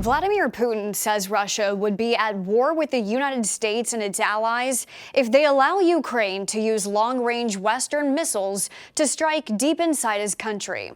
Vladimir Putin says Russia would be at war with the United States and its allies if they allow Ukraine to use long-range Western missiles to strike deep inside his country.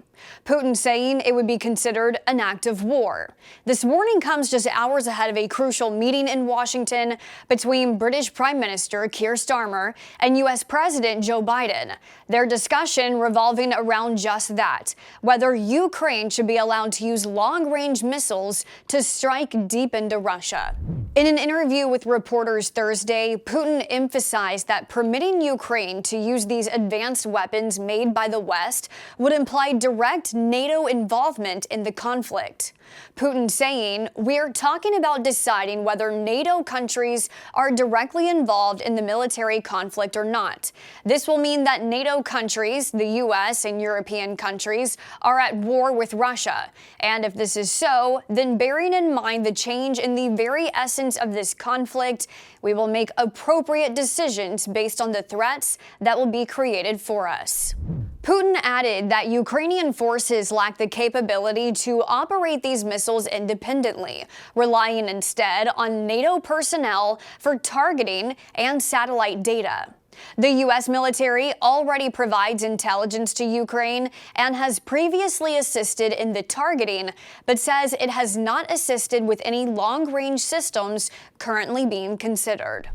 Putin saying it would be considered an act of war. This warning comes just hours ahead of a crucial meeting in Washington between British Prime Minister Keir Starmer and U.S. President Joe Biden. Their discussion revolving around just that, whether Ukraine should be allowed to use long-range missiles to strike deep into Russia. In an interview with reporters Thursday, Putin emphasized that permitting Ukraine to use these advanced weapons made by the West would imply direct NATO involvement in the conflict. Putin saying, "We're talking about deciding whether NATO countries are directly involved in the military conflict or not. This will mean that NATO countries, the U.S. and European countries, are at war with Russia. And if this is so, then bearing in mind the change in the very essence of this conflict, we will make appropriate decisions based on the threats that will be created for us." Putin added that Ukrainian forces lack the capability to operate these missiles independently, relying instead on NATO personnel for targeting and satellite data. The U.S. military already provides intelligence to Ukraine and has previously assisted in the targeting, but says it has not assisted with any long-range systems currently being considered.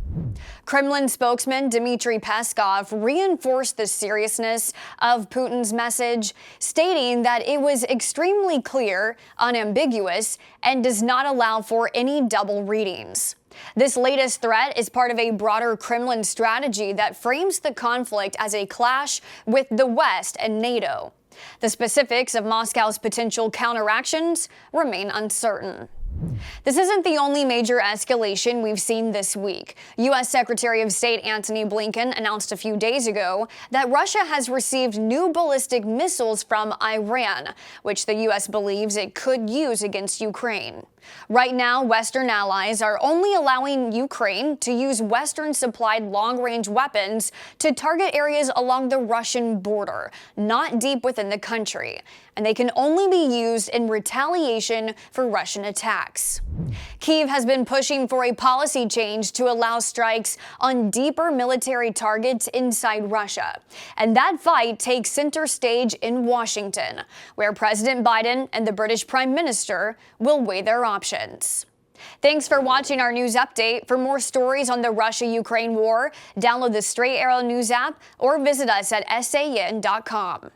Kremlin spokesman Dmitry Peskov reinforced the seriousness of Putin's message, stating that it was extremely clear, unambiguous, and does not allow for any double readings. This latest threat is part of a broader Kremlin strategy that frames the conflict as a clash with the West and NATO. The specifics of Moscow's potential counteractions remain uncertain. This isn't the only major escalation we've seen this week. U.S. Secretary of State Antony Blinken announced a few days ago that Russia has received new ballistic missiles from Iran, which the U.S. believes it could use against Ukraine. Right now, Western allies are only allowing Ukraine to use Western-supplied long-range weapons to target areas along the Russian border, not deep within the country, and they can only be used in retaliation for Russian attacks. Kyiv has been pushing for a policy change to allow strikes on deeper military targets inside Russia. And that fight takes center stage in Washington, where President Biden and the British Prime Minister will weigh their options. Thanks for watching our news update. For more stories on the Russia-Ukraine war, download the Straight Arrow News app or visit us at san.com.